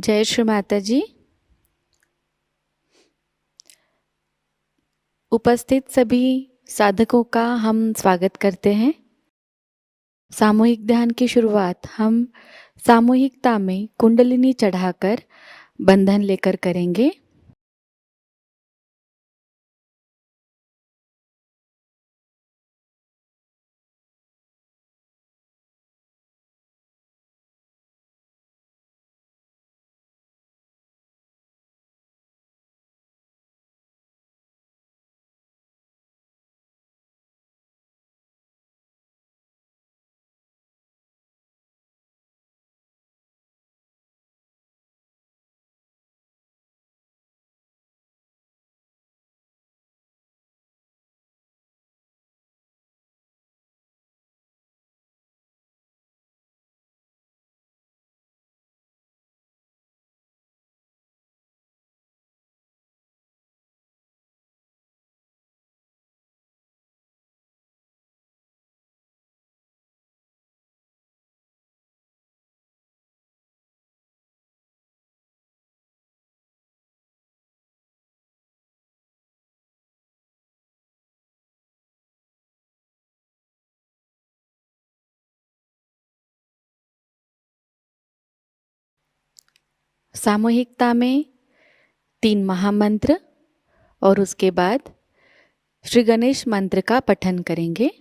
जय श्री माताजी। उपस्थित सभी साधकों का हम स्वागत करते हैं। सामूहिक ध्यान की शुरुआत हम सामूहिकता में कुंडलिनी चढ़ाकर बंधन लेकर करेंगे। सामूहिकता में 3 महामंत्र और उसके बाद श्री गणेश मंत्र का पठन करेंगे।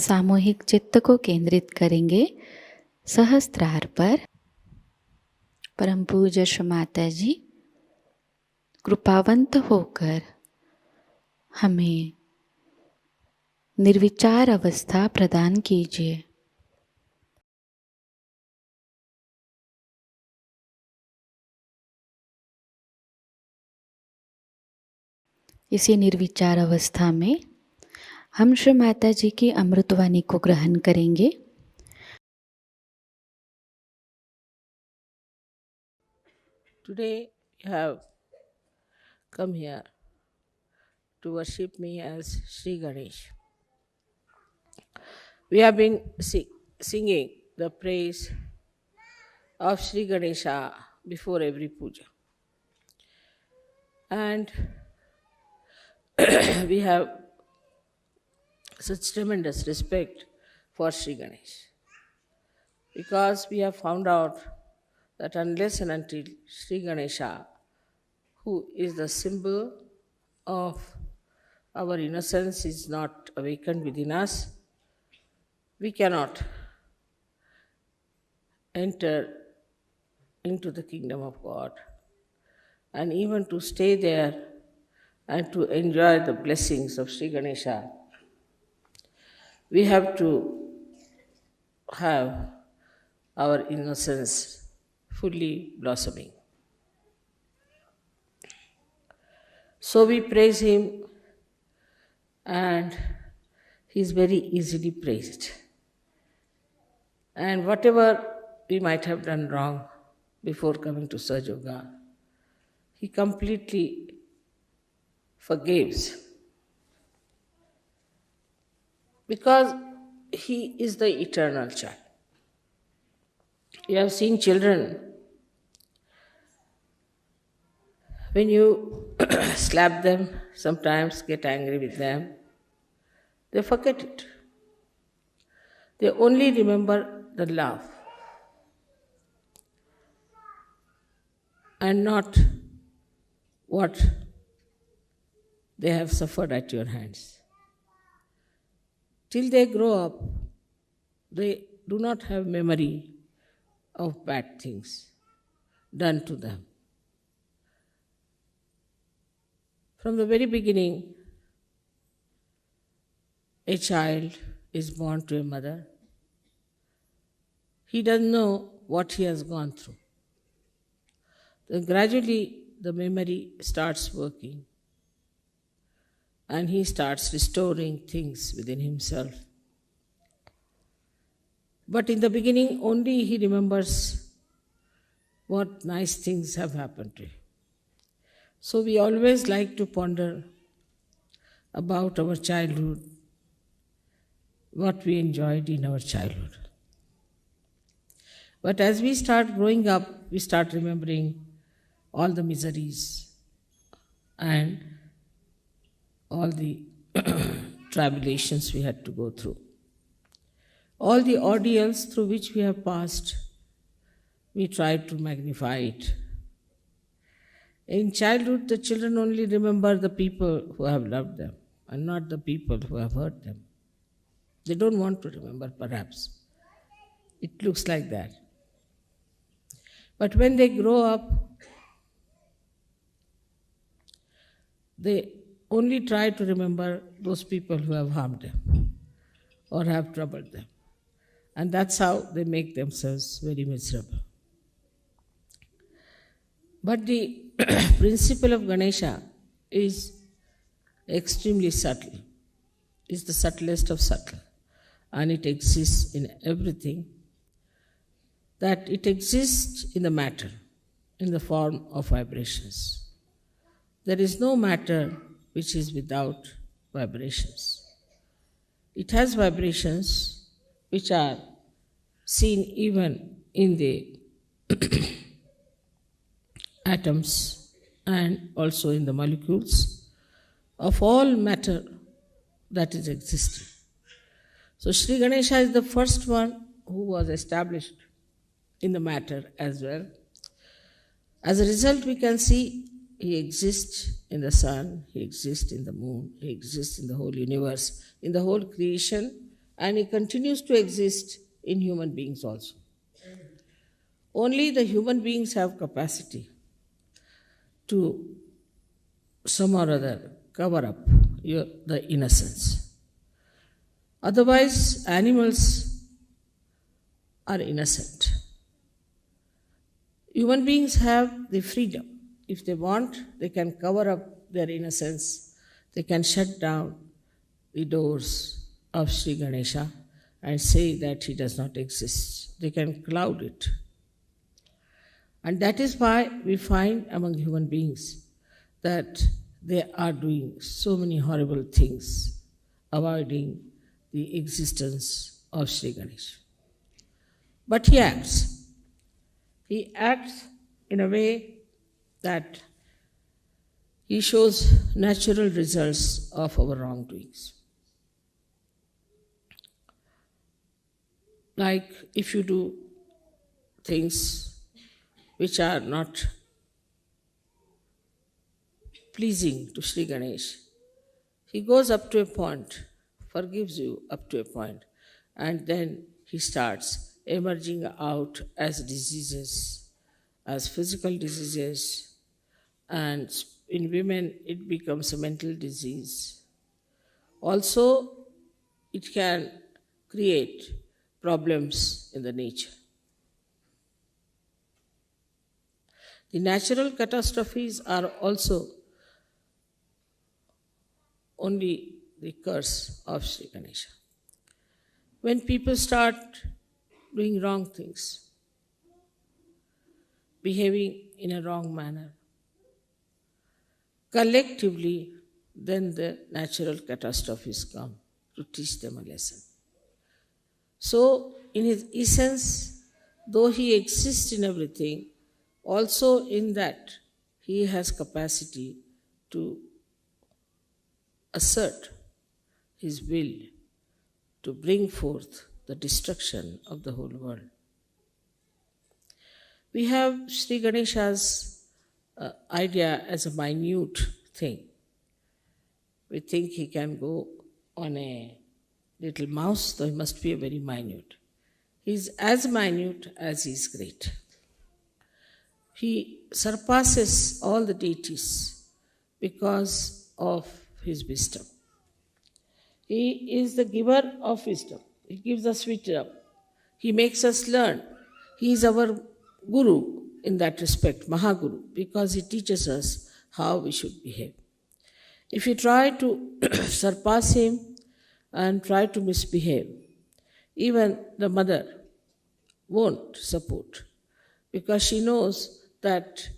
सामूहिक चित्त को केंद्रित करेंगे सहस्त्रार पर। परम पूज्य श्री माताजी कृपावंत होकर हमें निर्विचार अवस्था प्रदान कीजिए। इसी निर्विचार अवस्था में हम श्री माताजी की अमृतवाणी को ग्रहण करेंगे। Today you have come here to worship me as Shri Ganesha. We have been singing the praise of Shri Ganesha before every puja. And we have such tremendous respect for Shri Ganesha, because we have found out that unless and until Shri Ganesha, who is the symbol of our innocence, is not awakened within us, we cannot enter into the kingdom of God. And even to stay there and to enjoy the blessings of Sri Ganesha, we have to have our innocence fully blossoming. So we praise him, and he is very easily praised. And whatever we might have done wrong before coming to Sahajayoga, he completely forgives, because he is the eternal child. You have seen children, when you slap them, sometimes get angry with them, they forget it. They only remember the love and not what they have suffered at your hands. Till they grow up, they do not have memory of bad things done to them. From the very beginning, a child is born to a mother. He doesn't know what he has gone through. Then gradually, the memory starts working, and he starts restoring things within himself. But in the beginning, only he remembers what nice things have happened to him. So we always like to ponder about our childhood, what we enjoyed in our childhood. But as we start growing up, we start remembering all the miseries and all the tribulations we had to go through. All the ordeals through which we have passed, we try to magnify it. In childhood, the children only remember the people who have loved them and not the people who have hurt them. They don't want to remember, perhaps. It looks like that. But when they grow up, they only try to remember those people who have harmed them or have troubled them. And that's how they make themselves very miserable. But the principle of Ganesha is extremely subtle. It's the subtlest of subtle. And it exists in everything. That it exists in the matter, in the form of vibrations. There is no matter which is without vibrations. It has vibrations which are seen even in the atoms and also in the molecules of all matter that is existing. So Sri Ganesha is the first one who was established in the matter as well. As a result, we can see he exists in the sun, he exists in the moon, he exists in the whole universe, in the whole creation, and he continues to exist in human beings also. Only the human beings have capacity to some or other cover up the innocence. Otherwise, animals are innocent. Human beings have the freedom. If they want, they can cover up their innocence. They can shut down the doors of Sri Ganesha and say that he does not exist. They can cloud it. And that is why we find among human beings that they are doing so many horrible things, avoiding the existence of Sri Ganesha. But he acts. He acts in a way that he shows natural results of our wrongdoings. Like if you do things which are not pleasing to Sri Ganesh, he goes up to a point, forgives you up to a point, and then he starts emerging out as diseases, as physical diseases, and in women it becomes a mental disease. Also, it can create problems in the nature. The natural catastrophes are also only the curse of Sri Ganesha. When people start doing wrong things, behaving in a wrong manner, collectively, then the natural catastrophes come to teach them a lesson. So, in his essence, though he exists in everything, also in that he has capacity to assert his will to bring forth the destruction of the whole world. We have Sri Ganesha's idea as a minute thing. We think he can go on a little mouse, though he must be a very minute. He is as minute as he is great. He surpasses all the deities because of his wisdom. He is the giver of wisdom. He gives us wisdom. He makes us learn. He is our guru in that respect, Mahaguru, because he teaches us how we should behave. If you try to surpass him and try to misbehave, even the mother won't support, because she knows that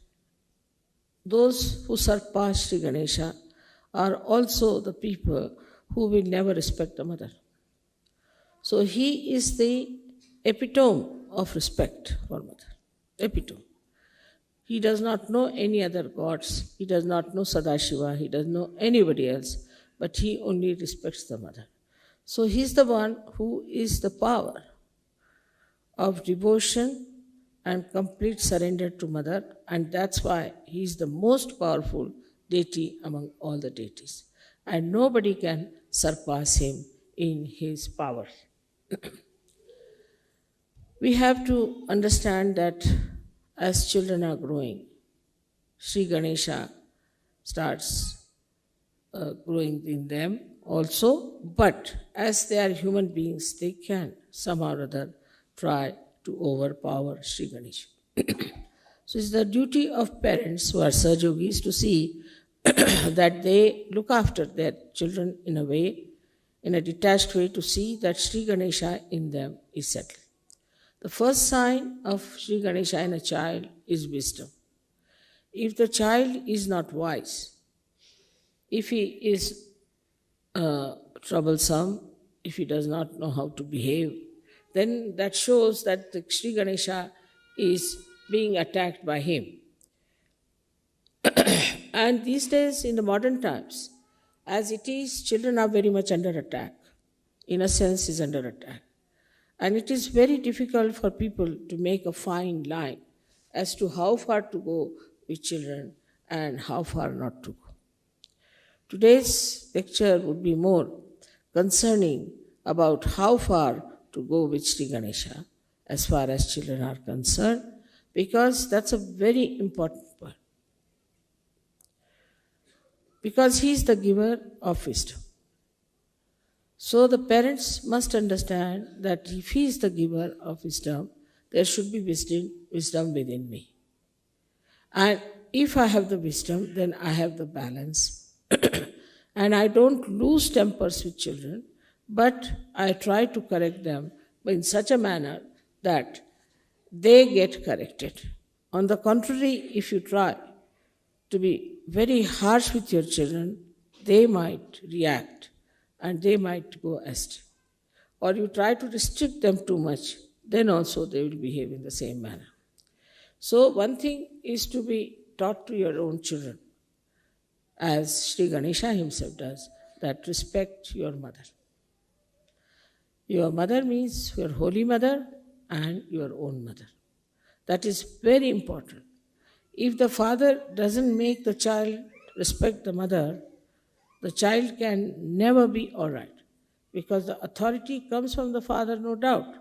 those who surpass Sri Ganesha are also the people who will never respect the mother. So he is the epitome of respect for mother. Epitome. He does not know any other gods. He does not know Sadashiva. He doesn't know anybody else. But he only respects the mother. So he is the one who is the power of devotion and complete surrender to mother. And that's why he is the most powerful deity among all the deities. And nobody can surpass him in his power. We have to understand that as children are growing, Sri Ganesha starts growing in them also, but as they are human beings, they can somehow or other try to overpower Sri Ganesha. So it's the duty of parents who are Sahajogis to see that they look after their children in a way, in a detached way, to see that Sri Ganesha in them is settled. The first sign of Sri Ganesha in a child is wisdom. If the child is not wise, if he is troublesome, if he does not know how to behave, then that shows that the Sri Ganesha is being attacked by him. And these days, in the modern times, as it is, children are very much under attack. Innocence is under attack. And it is very difficult for people to make a fine line as to how far to go with children and how far not to go. Today's lecture would be more concerning about how far to go with Sri Ganesha as far as children are concerned, because that's a very important part. Because he is the giver of wisdom. So the parents must understand that if he is the giver of wisdom, there should be wisdom within me. And if I have the wisdom, then I have the balance. And I don't lose tempers with children, but I try to correct them in such a manner that they get corrected. On the contrary, if you try to be very harsh with your children, they might react and they might go astray. Or you try to restrict them too much, then also they will behave in the same manner. So one thing is to be taught to your own children, as Sri Ganesha himself does, that respect your mother. Your mother means your holy mother and your own mother. That is very important. If the father doesn't make the child respect the mother, the child can never be all right, because the authority comes from the father, no doubt,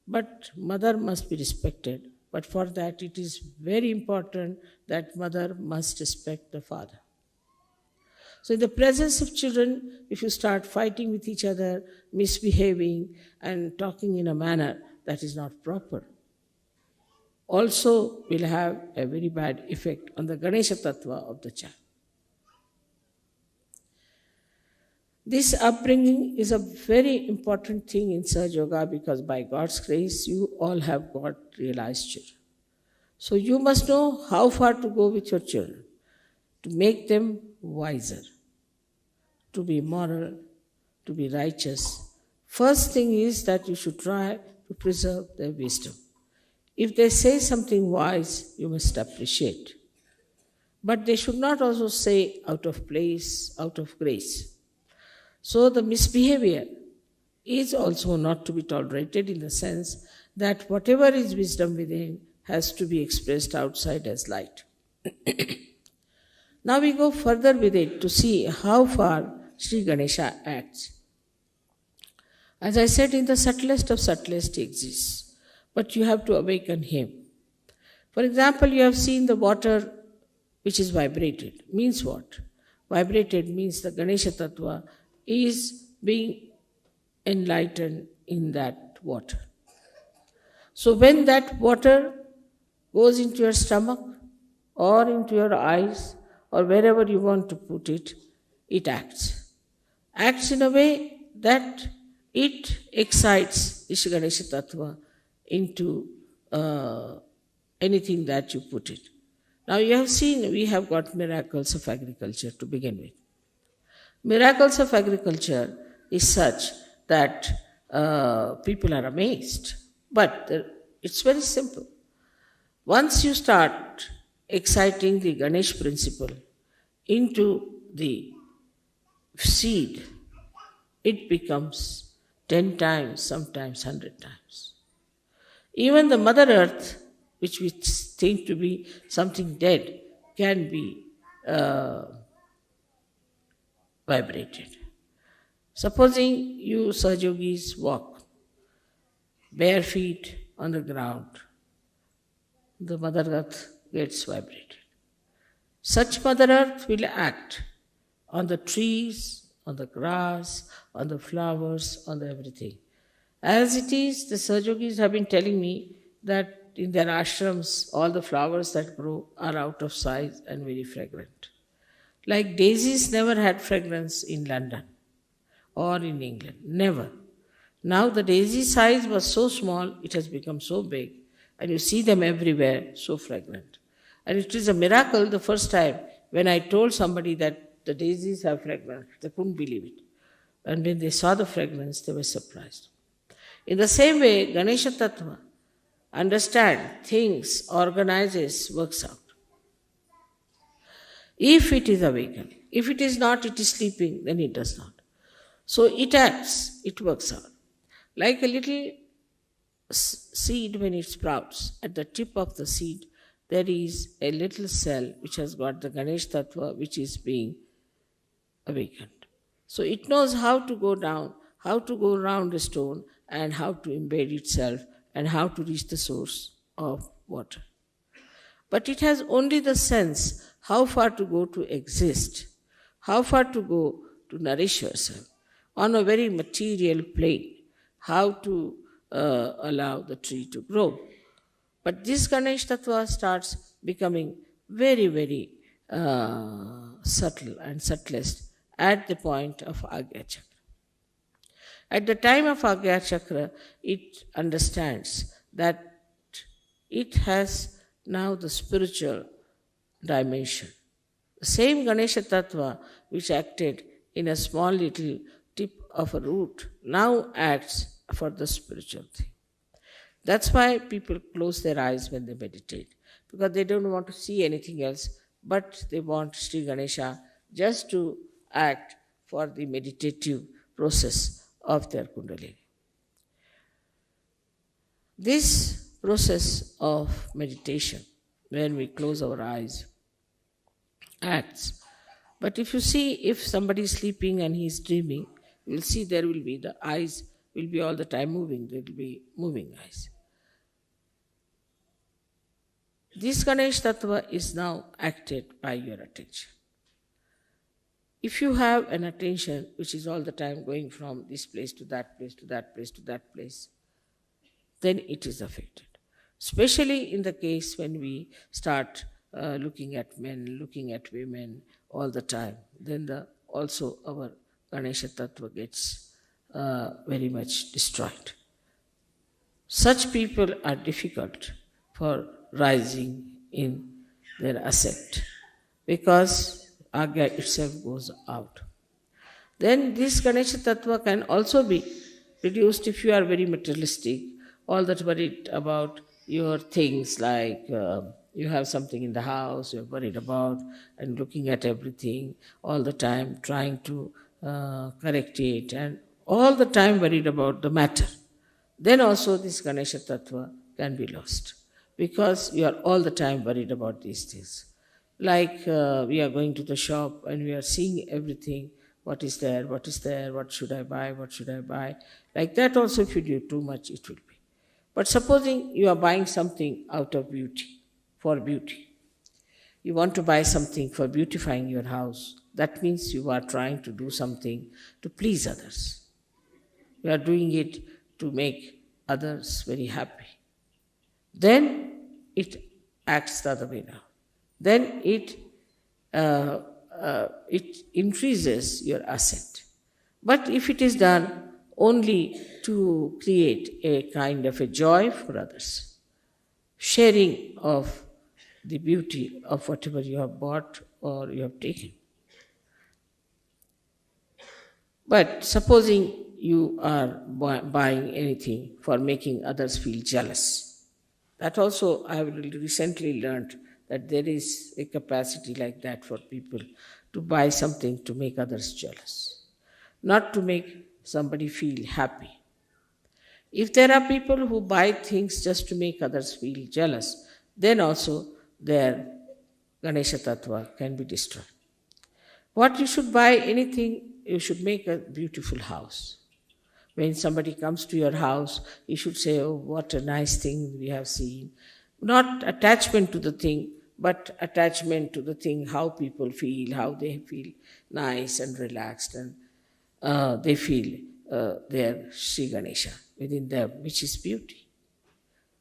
but mother must be respected. But for that, it is very important that mother must respect the father. So in the presence of children, if you start fighting with each other, misbehaving, and talking in a manner that is not proper, also will have a very bad effect on the Ganesha Tattva of the child. This upbringing is a very important thing in Sahajayoga, because by God's grace, you all have got realized children. So you must know how far to go with your children, to make them wiser, to be moral, to be righteous. First thing is that you should try to preserve their wisdom. If they say something wise, you must appreciate. But they should not also say out of place, out of grace. So the misbehavior is also not to be tolerated, in the sense that whatever is wisdom within has to be expressed outside as light. Now we go further with it to see how far Sri Ganesha acts. As I said, in the subtlest of subtlest he exists, but you have to awaken him. For example, you have seen the water which is vibrated. Means what? Vibrated means the Ganesha Tattva is being enlightened in that water. So when that water goes into your stomach or into your eyes or wherever you want to put it, it acts. Acts in a way that it excites Isha Ganesha Tattva into anything that you put it. Now you have seen we have got miracles of agriculture to begin with. Miracles of agriculture is such that people are amazed. But it's very simple. Once you start exciting the Ganesh principle into the seed, it becomes 10 times, sometimes 100 times. Even the Mother Earth, which we think to be something dead, can be vibrated. Supposing you Sahajogis walk bare feet on the ground, the Mother Earth gets vibrated. Such Mother Earth will act on the trees, on the grass, on the flowers, on the everything. As it is, the Sahajogis have been telling me that in their ashrams, all the flowers that grow are out of size and very fragrant. Like daisies never had fragrance in London or in England, never. Now the daisy size was so small, it has become so big, and you see them everywhere, so fragrant. And it is a miracle the first time when I told somebody that the daisies have fragrance, they couldn't believe it. And when they saw the fragrance, they were surprised. In the same way, Ganesha Tattva understand things, organizes, works out. If it is awakened, if it is not, it is sleeping, then it does not. So it acts, it works out. Like a little seed when it sprouts, at the tip of the seed, there is a little cell which has got the Ganesh Tattva which is being awakened. So it knows how to go down, how to go around a stone and how to embed itself and how to reach the source of water. But it has only the sense how far to go to exist, how far to go to nourish yourself on a very material plane, how to allow the tree to grow. But this Ganesh Tattva starts becoming very, very subtle and subtlest at the point of Agya Chakra. At the time of Agya Chakra, it understands that it has now the spiritual dimension. The same Ganesha Tattva which acted in a small little tip of a root now acts for the spiritual thing. That's why people close their eyes when they meditate, because they don't want to see anything else, but they want Sri Ganesha just to act for the meditative process of their Kundalini. This process of meditation, when we close our eyes, acts. But if you see, if somebody is sleeping and he is dreaming, you will see there will be, the eyes will be all the time moving, there will be moving eyes. This Ganesh Tattva is now acted by your attention. If you have an attention which is all the time going from this place to that place, to that place, to that place, then it is affected. Especially in the case when we start looking at men, looking at women all the time, then also our Ganesha Tattva gets very much destroyed. Such people are difficult for rising in their ascent, because Agya itself goes out. Then this Ganesha Tattva can also be reduced if you are very materialistic, all that worried about your things, like you have something in the house, you're worried about and looking at everything all the time, trying to correct it, and all the time worried about the matter. Then also this Ganesha Tattva can be lost, because you are all the time worried about these things. Like we are going to the shop and we are seeing everything, what is there, what should I buy, what should I buy. Like that also, if you do too much, it will be. But supposing you are buying something out of beauty, for beauty. You want to buy something for beautifying your house. That means you are trying to do something to please others. You are doing it to make others very happy. Then it acts the other way now. Then it increases your ascent. But if it is done only to create a kind of a joy for others, sharing of the beauty of whatever you have bought or you have taken. But supposing you are buying anything for making others feel jealous, that also I have recently learned that there is a capacity like that for people to buy something to make others jealous, not to make somebody feel happy. If there are people who buy things just to make others feel jealous, then also their Ganesha Tattva can be destroyed. What you should buy anything, you should make a beautiful house. When somebody comes to your house, you should say, oh, what a nice thing we have seen. Not attachment to the thing, but attachment to the thing, how people feel, how they feel nice and relaxed, and they feel their Sri Ganesha within them, which is beauty.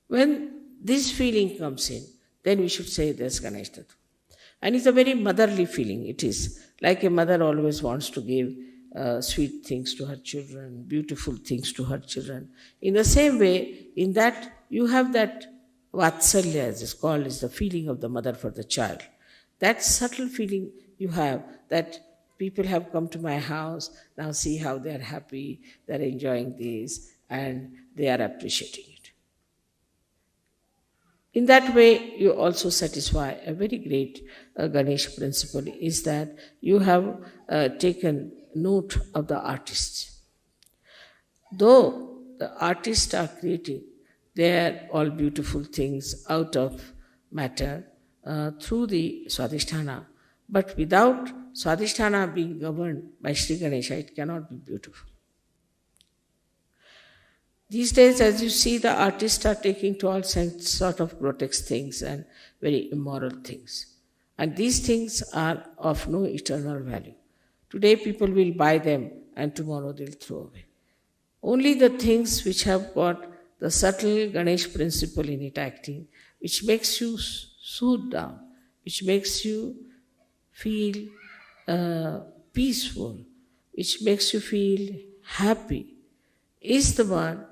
When this feeling comes in, then we should say there's Ganesh Tattva. And it's a very motherly feeling. It is like a mother always wants to give sweet things to her children, beautiful things to her children. In the same way, in that you have that Vatsalya, as it's called, is the feeling of the mother for the child. That subtle feeling you have, that people have come to my house, now see how they are happy, they are enjoying this, and they are appreciating it. In that way, you also satisfy a very great Ganesh principle, is that you have taken note of the artists. Though the artists are creating, they are all beautiful things out of matter through the Swadhisthana, but without Swadhisthana being governed by Sri Ganesha, it cannot be beautiful. These days, as you see, the artists are taking to all sort of grotesque things and very immoral things. And these things are of no eternal value. Today, people will buy them and tomorrow they'll throw away. Only the things which have got the subtle Ganesh principle in it acting, which makes you soothe down, which makes you feel peaceful, which makes you feel happy, is the one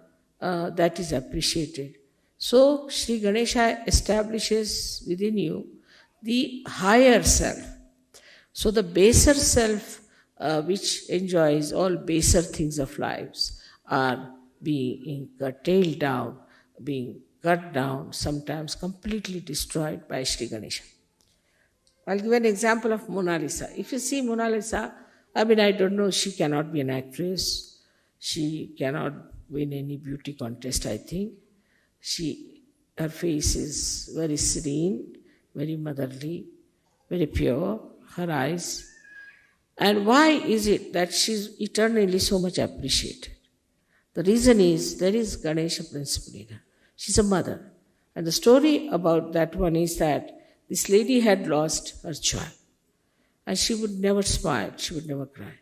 that is appreciated. So, Shri Ganesha establishes within you the higher self. So, the baser self, which enjoys all baser things of lives, are being curtailed down, being cut down, sometimes completely destroyed by Shri Ganesha. I'll give an example of Mona Lisa. If you see Mona Lisa, I don't know, she cannot be an actress. She cannot win any beauty contest, I think. Her face is very serene, very motherly, very pure, her eyes. And why is it that she's eternally so much appreciated? The reason is there is Ganesha principle in her. She's a mother. And the story about that one is that this lady had lost her child. And she would never smile, she would never cry.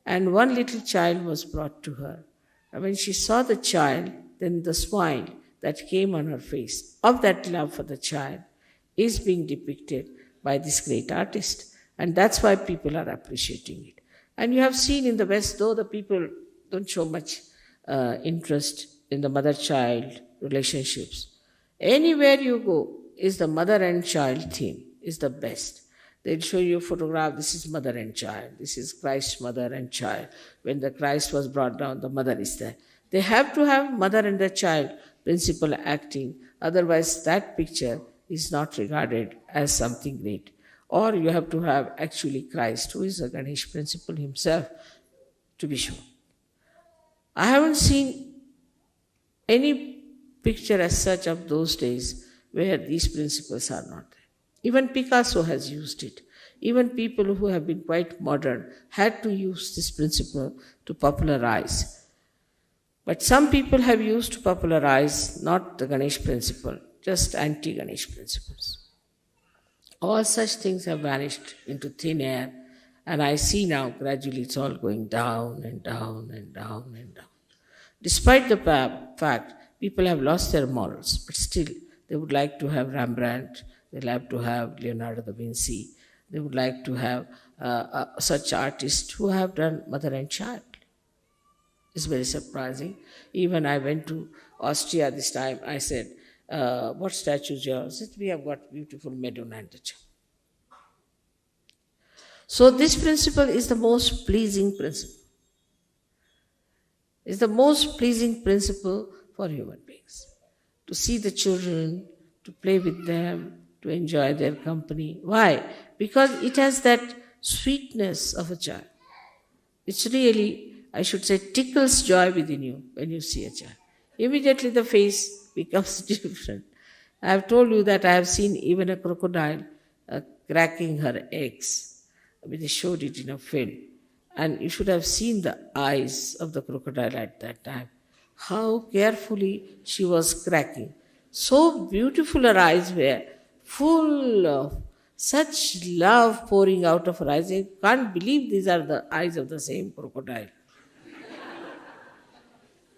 And one little child was brought to her. And when she saw the child, then the smile that came on her face of that love for the child is being depicted by this great artist. And that's why people are appreciating it. And you have seen in the West, though the people don't show much interest in the mother-child relationships. Anywhere you go, is the mother and child theme, is the best. They'll show you a photograph, this is mother and child, this is Christ's mother and child. When the Christ was brought down, the mother is there. They have to have mother and the child principle acting, otherwise that picture is not regarded as something great. Or you have to have actually Christ, who is a Ganesh principle himself, to be shown. I haven't seen any picture as such of those days where these principles are not there. Even Picasso has used it. Even people who have been quite modern had to use this principle to popularize. But some people have used to popularize not the Ganesh principle, just anti-Ganesh principles. All such things have vanished into thin air, and I see now gradually it's all going down and down and down and down. Despite the fact people have lost their morals, but still they would like to have Rembrandt, they like to have Leonardo da Vinci, they would like to have such artists who have done mother and child. It's very surprising. Even I went to Austria this time, I said, what statues you have? I said, we have got beautiful Madonna and the child. So this principle is the most pleasing principle. It's the most pleasing principle for human beings. To see the children, to play with them, to enjoy their company. Why? Because it has that sweetness of a child. It's really, I should say, tickles joy within you when you see a child. Immediately the face becomes different. I have told you that I have seen even a crocodile cracking her eggs. They showed it in a film. And you should have seen the eyes of the crocodile at that time. How carefully she was cracking. So beautiful her eyes were, full of such love pouring out of her eyes. I can't believe these are the eyes of the same crocodile.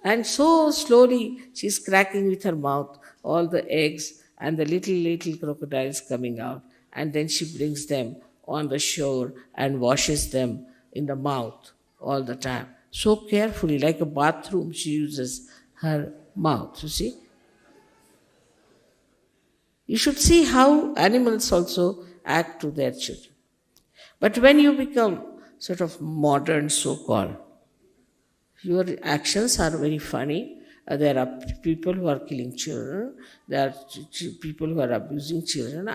And so slowly she's cracking with her mouth all the eggs and the little crocodiles coming out. And then she brings them on the shore and washes them in the mouth all the time. So carefully, like a bathroom, she uses her mouth, you see. You should see how animals also act to their children. But when you become sort of modern, so-called, your actions are very funny. There are people who are killing children. There are people who are abusing children.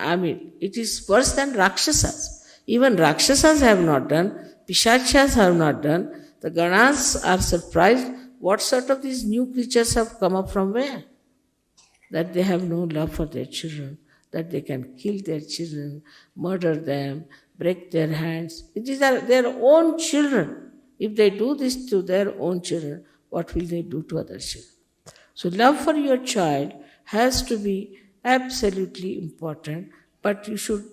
It is worse than Rakshasas. Even Rakshasas have not done. Pishachas have not done. The Ganas are surprised what sort of these new creatures have come up from where? That they have no love for their children, that they can kill their children, murder them, break their hands. These are their own children. If they do this to their own children, what will they do to other children? So love for your child has to be absolutely important, but you should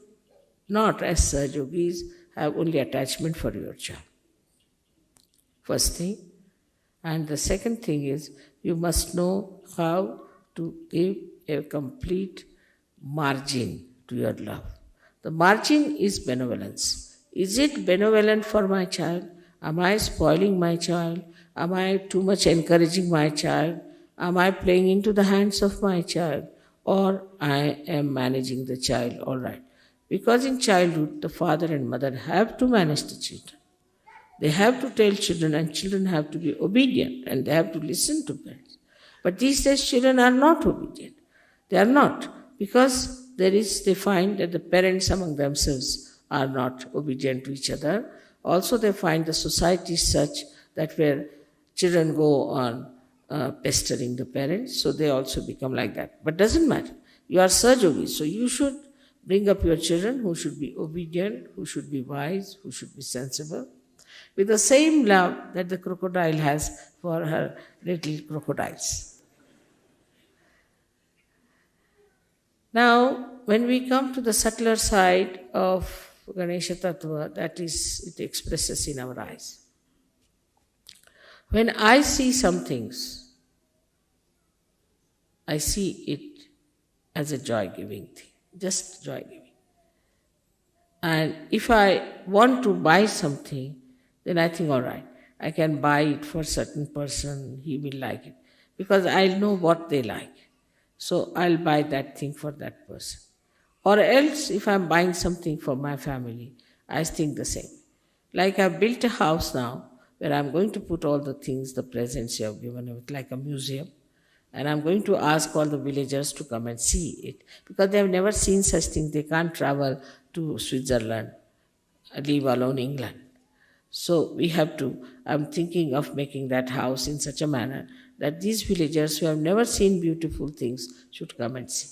not, as Sahajogis, have only attachment for your child. First thing. And the second thing is, you must know how to give a complete margin to your love. The margin is benevolence. Is it benevolent for my child? Am I spoiling my child? Am I too much encouraging my child? Am I playing into the hands of my child? Or I am managing the child all right? Because in childhood, the father and mother have to manage the children. They have to tell children, and children have to be obedient, and they have to listen to parents. But these days, children are not obedient. They are not, because they find that the parents among themselves are not obedient to each other. Also, they find the society such that where children go on pestering the parents, so they also become like that. But doesn't matter. You are Sahajogi, so you should bring up your children who should be obedient, who should be wise, who should be sensible, with the same love that the crocodile has for her little crocodiles. Now, when we come to the subtler side of Ganesha Tattva, that is, it expresses in our eyes. When I see some things, I see it as a joy-giving thing, just joy-giving. And if I want to buy something, then I think, all right, I can buy it for a certain person, he will like it. Because I'll know what they like. So I'll buy that thing for that person. Or else, if I'm buying something for my family, I think the same. Like I've built a house now, where I'm going to put all the things, the presents you have given it, like a museum. And I'm going to ask all the villagers to come and see it. Because they have never seen such things. They can't travel to Switzerland, leave alone England. So we have to, I'm thinking of making that house in such a manner that these villagers who have never seen beautiful things should come and see.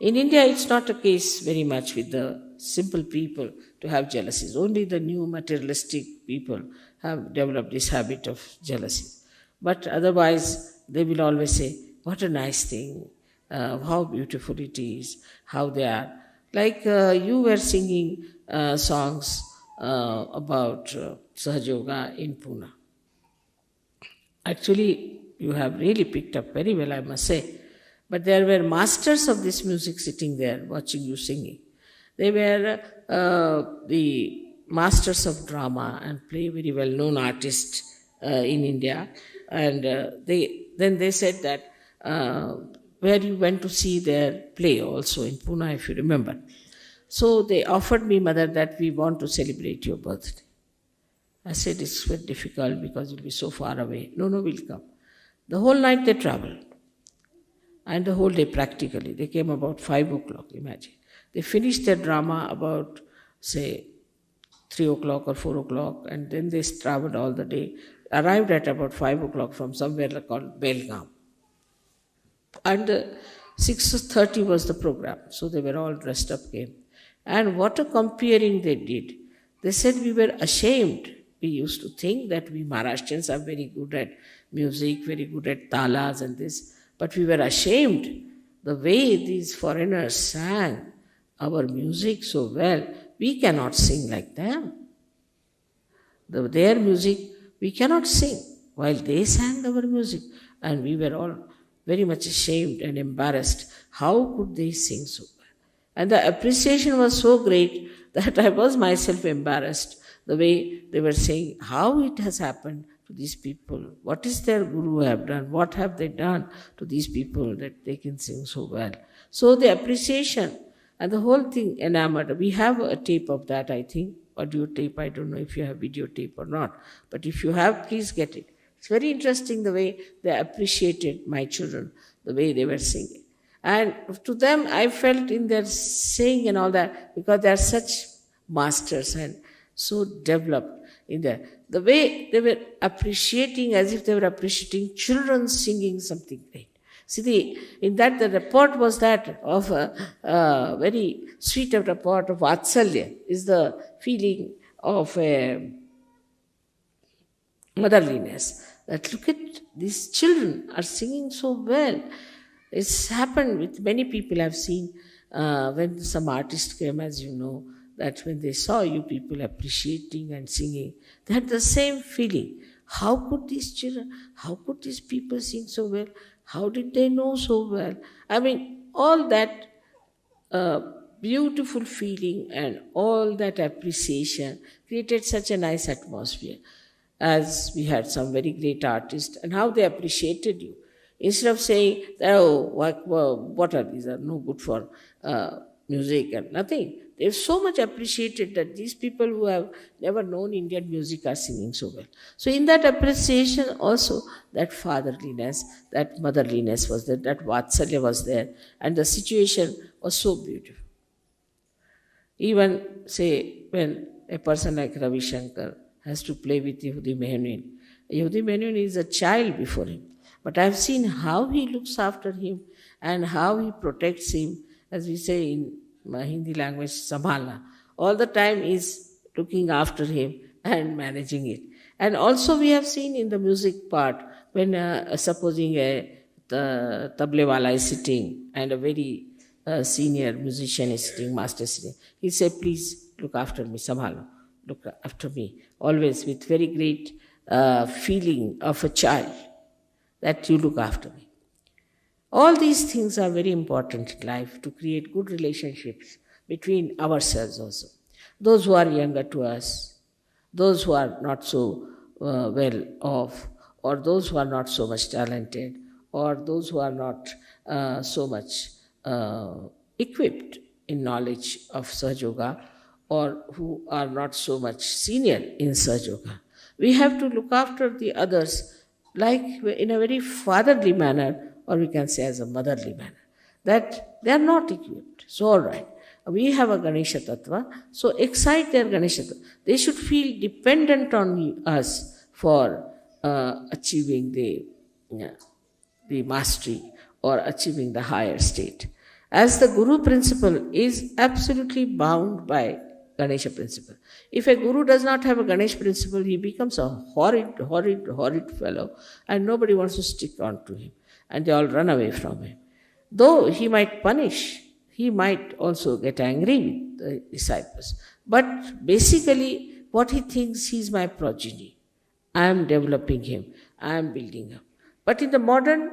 In India, it's not a case very much with the simple people to have jealousies. Only the new materialistic people have developed this habit of jealousy. But otherwise, they will always say, what a nice thing, how beautiful it is, how they are. Like you were singing songs about Sahajayoga in Pune. Actually, you have really picked up very well, I must say. But there were masters of this music sitting there watching you singing. They were the masters of drama and play very well-known artists in India. And then they said that where you went to see their play also in Pune, if you remember. So they offered me, Mother, that we want to celebrate your birthday. I said, it's very difficult because you'll be so far away. No, we'll come. The whole night they traveled. And the whole day practically. They came about 5 o'clock, imagine. They finished their drama about, say, 3 o'clock or 4 o'clock, and then they traveled all the day. Arrived at about 5 o'clock from somewhere called Belgaum. And 6:30 was the program, so they were all dressed up, came. And what a comparing they did. They said we were ashamed. We used to think that we Maharashtrians are very good at music, very good at talas and this. But we were ashamed the way these foreigners sang our music so well. We cannot sing like them. Their music, we cannot sing while they sang our music. And we were all very much ashamed and embarrassed. How could they sing so well? And the appreciation was so great that I was myself embarrassed the way they were saying how it has happened to these people. What is their guru have done? What have they done to these people that they can sing so well? So the appreciation and the whole thing enamored. We have a tape of that, I think. Audio tape, I don't know if you have videotape or not. But if you have, please get it. It's very interesting the way they appreciated my children, the way they were singing. And to them, I felt in their saying and all that, because they are such masters and so developed in the way they were appreciating, as if they were appreciating children singing something great. See, in that the report was that of a very sweet report of Vatsalya, is the feeling of motherliness. That look at these children are singing so well. It's happened with many people I've seen when some artist came, as you know, that when they saw you people appreciating and singing, they had the same feeling. How could these children, how could these people sing so well? How did they know so well? I mean, all that beautiful feeling and all that appreciation created such a nice atmosphere. As we had some very great artists, and how they appreciated you. Instead of saying, oh, what are these? Are no good for music and nothing. They've so much appreciated that these people who have never known Indian music are singing so well. So in that appreciation also, that fatherliness, that motherliness was there, that vatsalya was there, and the situation was so beautiful. Even, say, when a person like Ravi Shankar has to play with Yehudi Menuhin is a child before him. But I've seen how he looks after him and how he protects him, as we say in Hindi language, Sambhala. All the time is looking after him and managing it. And also we have seen in the music part, when supposing a tablewala is sitting and a very senior musician is sitting, master sitting, he said, please look after me, Sambhalo, look after me. Always with very great feeling of a child, that you look after me. All these things are very important in life to create good relationships between ourselves also. Those who are younger to us, those who are not so well off, or those who are not so much talented, or those who are not so much equipped in knowledge of Sahajayoga, or who are not so much senior in Sahajayoga. We have to look after the others like in a very fatherly manner, or we can say as a motherly manner, that they are not equipped. So all right, we have a Ganesha Tattva, so excite their Ganesha Tattva. They should feel dependent on us for achieving the mastery or achieving the higher state. As the Guru principle is absolutely bound by Ganesha principle. If a Guru does not have a Ganesha principle, he becomes a horrid fellow, and nobody wants to stick on to him, and they all run away from him. Though he might punish, he might also get angry with the disciples. But basically, what he thinks, he is my progeny. I am developing him. I am building him. But in the modern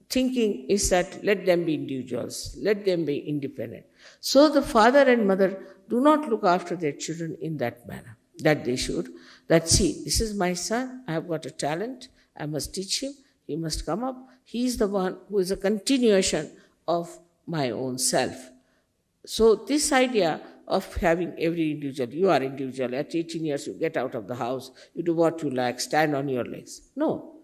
thinking is that let them be individuals, let them be independent. So the father and mother do not look after their children in that manner, that they should. That, see, this is my son, I have got a talent, I must teach him, he must come up. He is the one who is a continuation of my own self. So this idea of having every individual, you are individual, at 18 years you get out of the house, you do what you like, stand on your legs. No.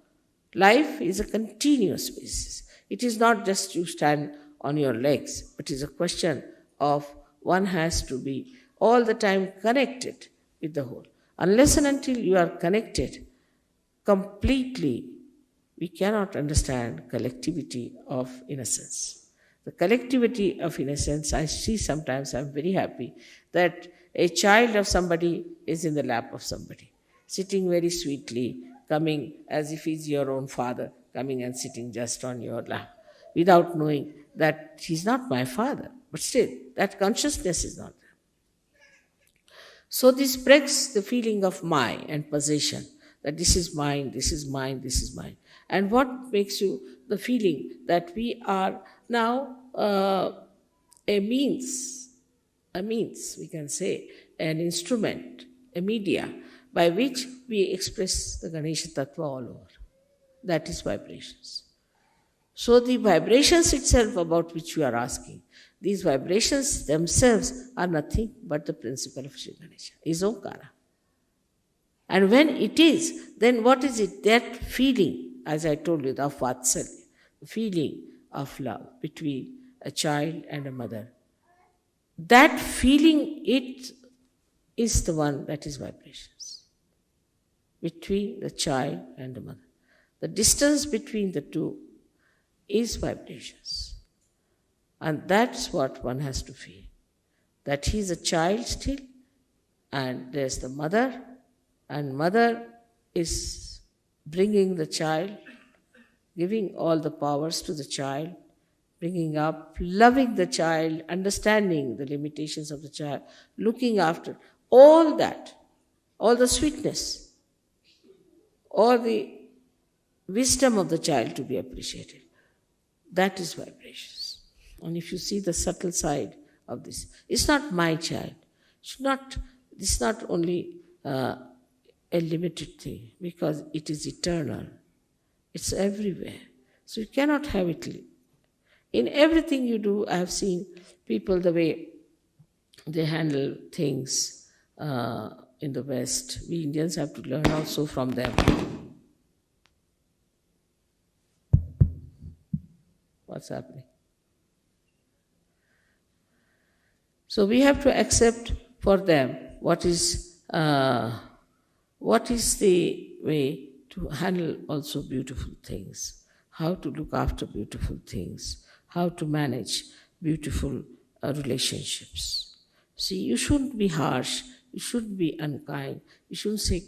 Life is a continuous basis. It is not just you stand on your legs, but it is a question of one has to be all the time connected with the whole. Unless and until you are connected completely, we cannot understand collectivity of innocence. The collectivity of innocence, I see sometimes, I'm very happy that a child of somebody is in the lap of somebody, sitting very sweetly, coming as if he's your own father, coming and sitting just on your lap, without knowing that he's not my father. But still, that consciousness is not there. So this breaks the feeling of my and possession, that this is mine, this is mine, this is mine. And what makes you the feeling that we are now a means, we can say, an instrument, a media, by which we express the Ganesha Tattva all over. That is vibrations. So the vibrations itself about which you are asking, these vibrations themselves are nothing but the principle of Shri Ganesha, is Omkara. And when it is, then what is it? That feeling, as I told you, of Vatsalya, the feeling of love between a child and a mother. That feeling, it is the one that is vibrations between the child and the mother. The distance between the two is vibrations. And that's what one has to feel. That he is a child still, and there's the mother, and mother is bringing the child giving all the powers to the child, bringing up, loving the child, understanding the limitations of the child, looking after, all that, all the sweetness, all the wisdom of the child to be appreciated. That is vibrations. And if you see the subtle side of this, it's not my child. It's not only a limited thing, because it is eternal. It's everywhere. So you cannot have it. In everything you do, I have seen people, the way they handle things in the West. We Indians have to learn also from them. What's happening? So we have to accept for them what is the way to handle also beautiful things, how to look after beautiful things, how to manage beautiful relationships. See, you shouldn't be harsh, you shouldn't be unkind, you shouldn't say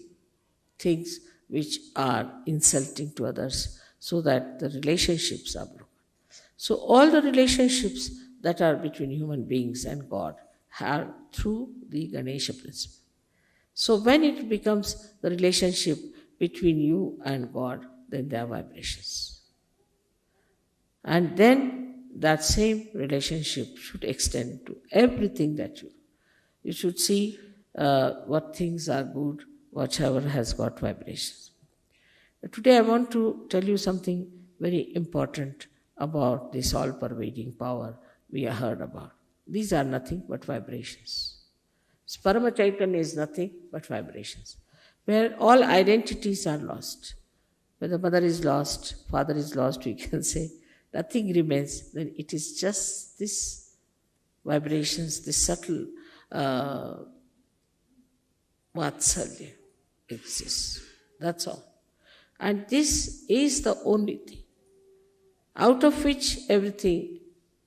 things which are insulting to others so that the relationships are broken. So all the relationships that are between human beings and God are through the Ganesha principle. So when it becomes the relationship between you and God, then there are vibrations. And then that same relationship should extend to everything that you should see what things are good, whatever has got vibrations. Today I want to tell you something very important about this all-pervading power we have heard about. These are nothing but vibrations. Parama Chaitanya is nothing but vibrations, where all identities are lost. Where the mother is lost, father is lost, we can say, nothing remains, then it is just this vibrations, this subtle vatsalya exists. That's all. And this is the only thing, out of which everything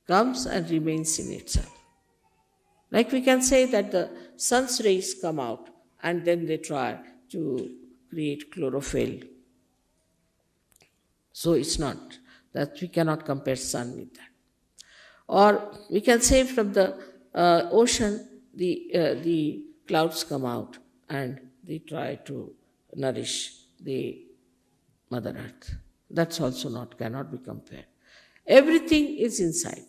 comes and remains in itself. Like we can say that the sun's rays come out and then they try to create chlorophyll. So it's not, that we cannot compare sun with that. Or we can say from the ocean, the clouds come out and they try to nourish the Mother Earth. That's also cannot be compared. Everything is inside.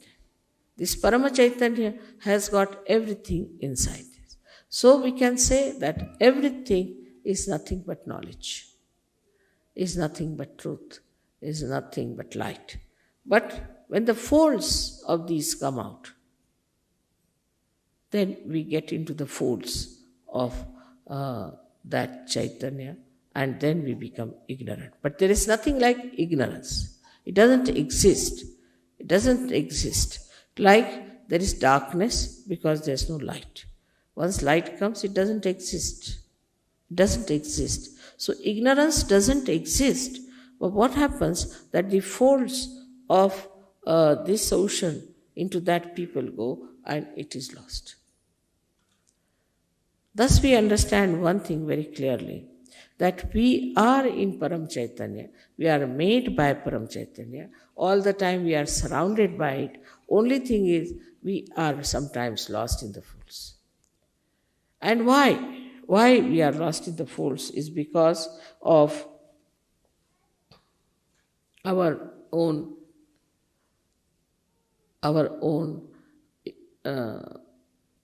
This Parama Chaitanya has got everything inside this. So we can say that everything is nothing but knowledge, is nothing but truth, is nothing but light. But when the folds of these come out, then we get into the folds of that Chaitanya, and then we become ignorant. But there is nothing like ignorance. It doesn't exist. It doesn't exist. Like there is darkness because there is no light. Once light comes, it doesn't exist. It doesn't exist. So ignorance doesn't exist. But what happens that the folds of this ocean, into that people go and it is lost. Thus we understand one thing very clearly, that we are in Param Chaitanya, we are made by Param Chaitanya, all the time we are surrounded by it. Only thing is, we are sometimes lost in the folds. And why? Why we are lost in the folds is because of our own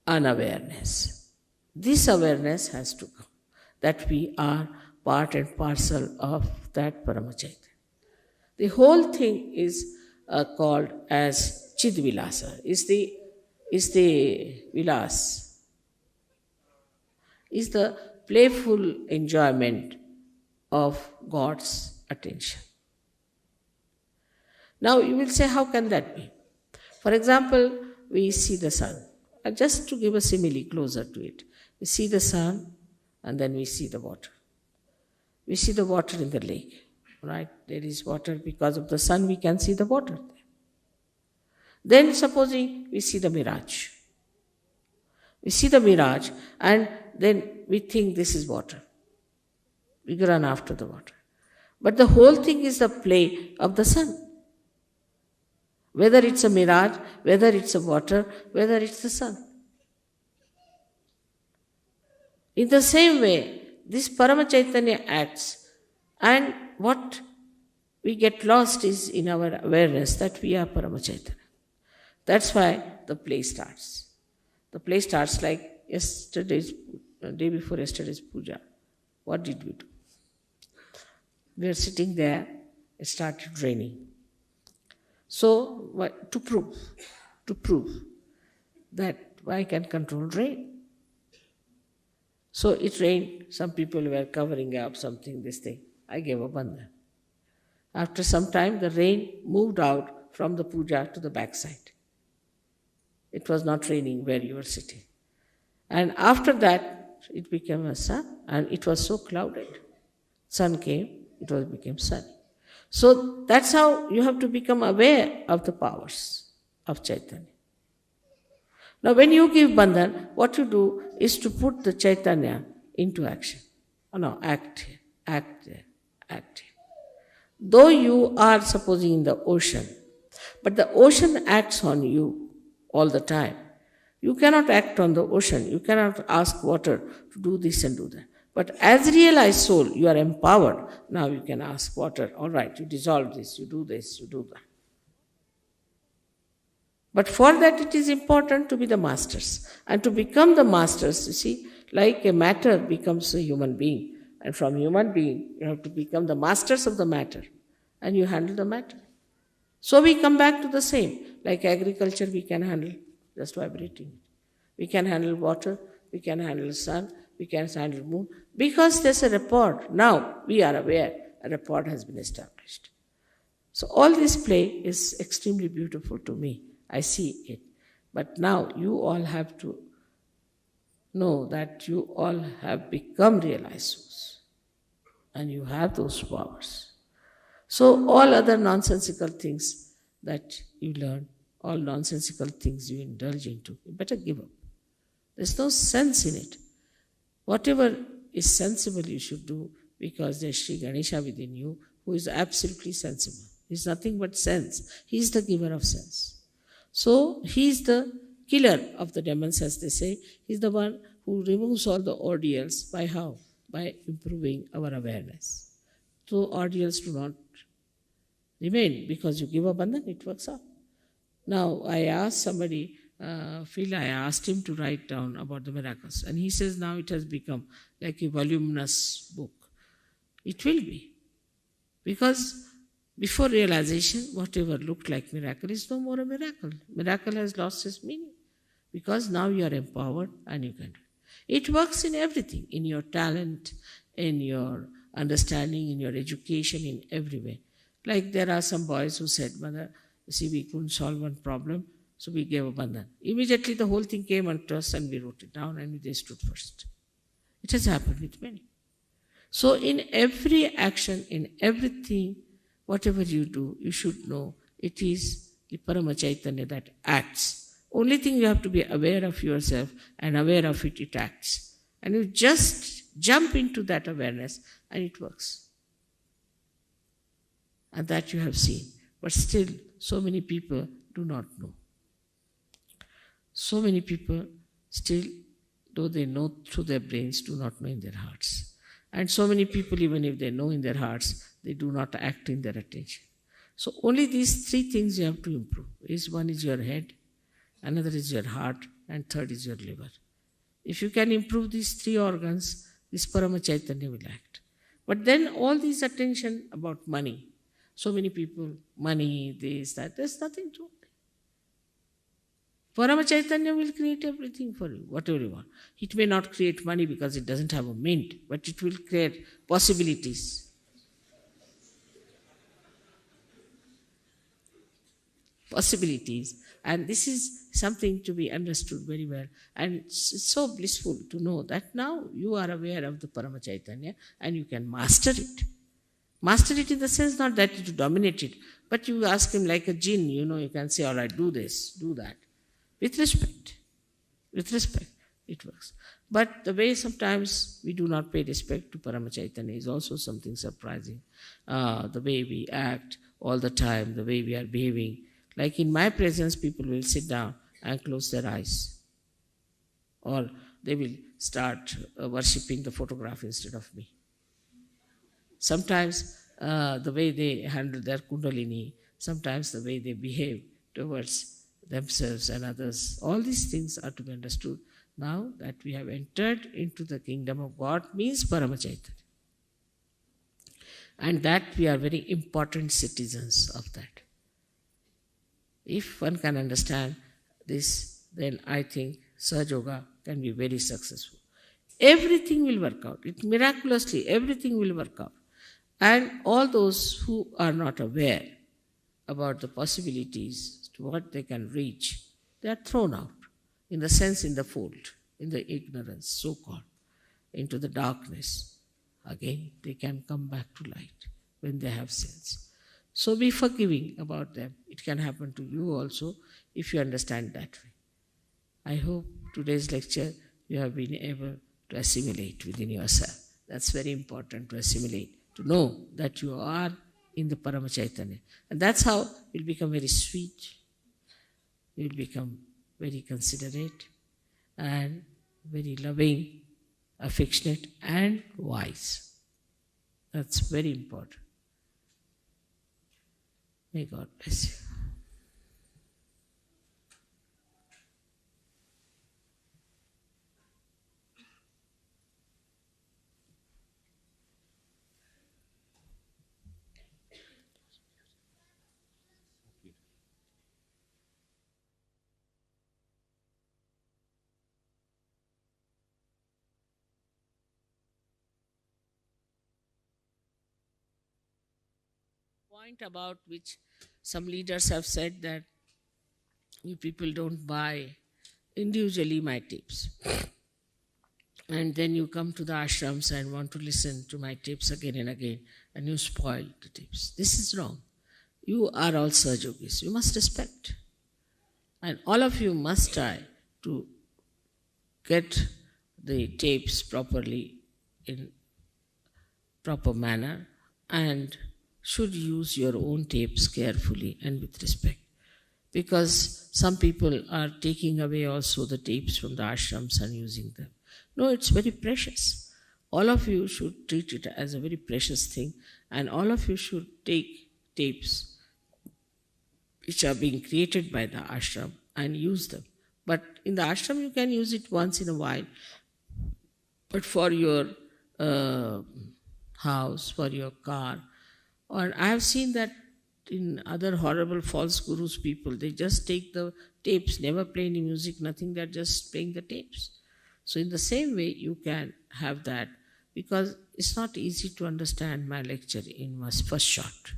unawareness. This awareness has to come, that we are part and parcel of that Paramachaitanya. The whole thing is called as Chidvilasa, is the vilas, is the playful enjoyment of God's attention. Now you will say, how can that be? For example, we see the sun. Just to give a simile closer to it, we see the sun and then we see the water. We see the water in the lake, right? There is water because of the sun, we can see the water there. Then supposing we see the mirage. We see the mirage and then we think this is water. We run after the water. But the whole thing is the play of the sun. Whether it's a mirage, whether it's a water, whether it's the sun. In the same way, this Parama Chaitanya acts, and what we get lost is in our awareness that we are Parama Chaitanya. That's why the play starts. The play starts like day before yesterday's puja. What did we do? We were sitting there, it started raining. So, to prove that I can control rain. So it rained, some people were covering up something, this thing. I gave up on them. After some time, the rain moved out from the puja to the backside. It was not raining where you were sitting. And after that, it became a sun, and it was so clouded. Sun came, it became sunny. So that's how you have to become aware of the powers of Chaitanya. Now when you give bandhan, what you do is to put the Chaitanya into action. Act here, act there, act here. Though you are supposing in the ocean, but the ocean acts on you all the time. You cannot act on the ocean. You cannot ask water to do this and do that. But as realized soul, you are empowered. Now you can ask water, all right, you dissolve this, you do that. But for that it is important to be the masters. And to become the masters, you see, like a matter becomes a human being. And from human being, you have to become the masters of the matter. And you handle the matter. So we come back to the same. Like agriculture, we can handle just vibrating. We can handle water, we can handle sun, we can handle moon. Because there's a rapport. Now we are aware a rapport has been established. So all this play is extremely beautiful to me. I see it. But now you all have to know that you all have become realized souls. And you have those powers. So all other nonsensical things that you learn, all nonsensical things you indulge into, you better give up. There's no sense in it. Whatever is sensible you should do, because there's Shri Ganesha within you who is absolutely sensible. He's nothing but sense. He's the giver of sense. So he's the killer of the demons, as they say. He's the one who removes all the ordeals. By how? By improving our awareness. So ordeals do not remain because you give up and then it works out. Now I asked somebody, Phil, I asked him to write down about the miracles. And he says now it has become like a voluminous book. It will be. Because before realization, whatever looked like miracle is no more a miracle. Miracle has lost its meaning. Because now you are empowered and you can do it. It works in everything, in your talent, in your understanding, in your education, in every way. Like there are some boys who said, Mother, you see, we couldn't solve one problem, so we gave a bandhan. Immediately the whole thing came unto us and we wrote it down and they stood first. It has happened with many. So in every action, in everything, whatever you do, you should know it is the Parama Chaitanya that acts. Only thing you have to be aware of yourself, and aware of it, it acts. And you just jump into that awareness and it works. And that you have seen. But still, so many people do not know. So many people still, though they know through their brains, do not know in their hearts. And so many people, even if they know in their hearts, they do not act in their attention. So only these three things you have to improve. One is your head, another is your heart, and third is your liver. If you can improve these three organs, this Parama Chaitanya will act. But then all this attention about money, so many people, money, this, that, there's nothing to it. Parama Chaitanya will create everything for you, whatever you want. It may not create money because it doesn't have a mint, but it will create possibilities. Possibilities. And this is something to be understood very well. And it's so blissful to know that now you are aware of the Parama Chaitanya and you can master it. Master it in the sense not that you dominate it, but you ask him like a jinn, you can say, all right, do this, do that. With respect. With respect. it works. But the way sometimes we do not pay respect to Paramachaitanya is also something surprising. The way we act all the time, the way we are behaving. Like in my presence, people will sit down and close their eyes. Or they will start worshipping the photograph instead of me. Sometimes the way they handle their kundalini, sometimes the way they behave towards themselves and others, all these things are to be understood. Now that we have entered into the kingdom of God means Paramachaitanya. And that we are very important citizens of that. If one can understand this, then I think Sahajayoga can be very successful. Everything will work out. Miraculously, everything will work out. And all those who are not aware about the possibilities to what they can reach, they are thrown out, in the sense in the fold, in the ignorance, so-called, into the darkness. Again, they can come back to light when they have sense. So be forgiving about them. It can happen to you also if you understand that way. I hope today's lecture you have been able to assimilate within yourself. That's very important, to assimilate, to know that you are in the Paramachaitanya. And that's how you'll become very sweet, you'll become very considerate and very loving, affectionate and wise. That's very important. May God bless you. Point about which some leaders have said that you people don't buy individually my tapes. And then you come to the ashrams and want to listen to my tapes again and again, and you spoil the tapes. This is wrong. You are all Sahajogis. You must respect. And all of you must try to get the tapes properly in proper manner and should use your own tapes carefully and with respect. Because some people are taking away also the tapes from the ashrams and using them. No, it's very precious. All of you should treat it as a very precious thing, and all of you should take tapes which are being created by the ashram and use them. But in the ashram you can use it once in a while. But for your house, for your car, or I have seen that in other horrible false gurus people, they just take the tapes, never play any music, nothing, they're just playing the tapes. So in the same way, you can have that, because it's not easy to understand my lecture in my first shot.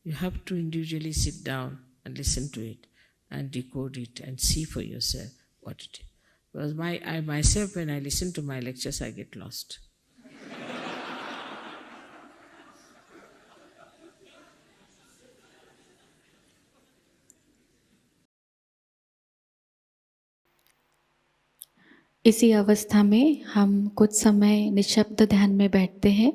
You have to individually sit down and listen to it and decode it and see for yourself what it is. Because I myself, when I listen to my lectures, I get lost. इसी अवस्था में हम कुछ समय निशब्द ध्यान में बैठते हैं।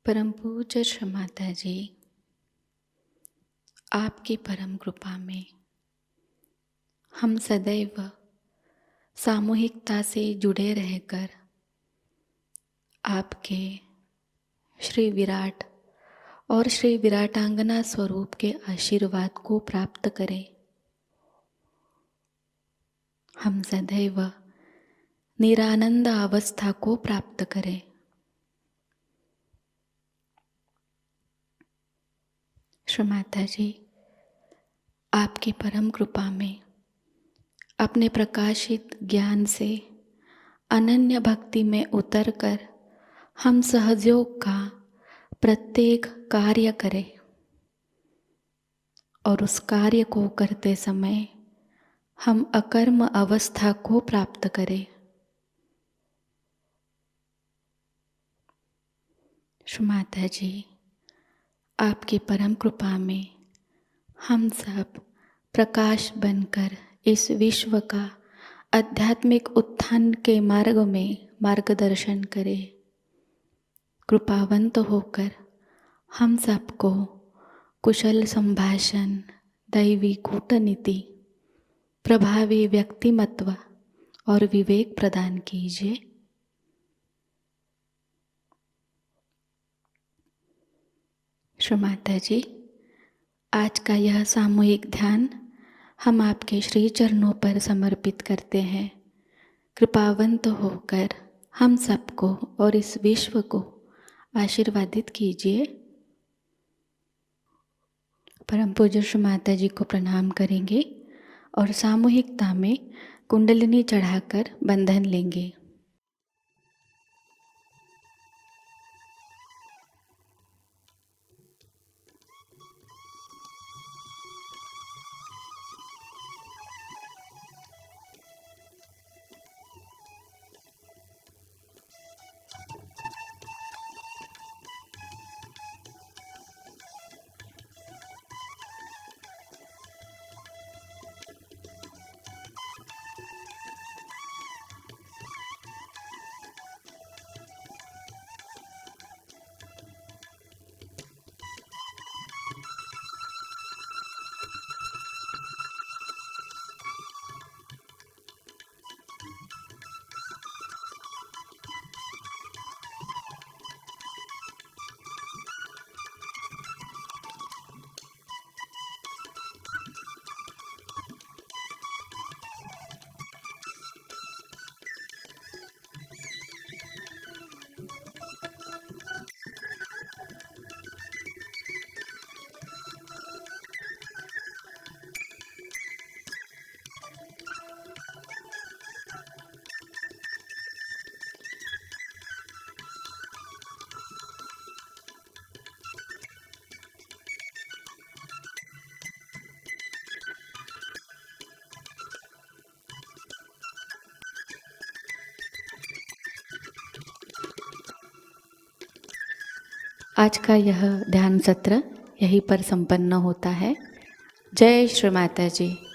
परम पूज्य श्री माताजी, आपकी परम कृपा में हम सदैव सामूहिकता से जुड़े रहकर आपके श्री विराट और श्री विराटांगना स्वरूप के आशीर्वाद को प्राप्त करें। हम सदैव निरानंद अवस्था को प्राप्त करें। श्री माताजी, आपकी परम कृपा में अपने प्रकाशित ज्ञान से अनन्य भक्ति में उतरकर हम सहजयोग का प्रत्येक कार्य करें और उस कार्य को करते समय हम अकर्म अवस्था को प्राप्त करें। श्री माताजी, आपकी परम कृपा में हम सब प्रकाश बनकर इस विश्व का आध्यात्मिक उत्थान के मार्ग में मार्गदर्शन करें। कृपावंत होकर हम सबको कुशल संभाषण, दैवी कूटनीति, प्रभावी व्यक्तिमत्व और विवेक प्रदान कीजिए। श्री माताजी, आज का यह सामूहिक ध्यान हम आपके श्री चरणों पर समर्पित करते हैं। कृपावंत होकर हम सबको और इस विश्व को आशीर्वादित कीजिए। परम पूज्य श्री माताजी को प्रणाम करेंगे और सामूहिकता में कुंडलिनी चढ़ाकर बंधन लेंगे। आज का यह ध्यान सत्र यहीं पर संपन्न होता है। जय श्री माताजी।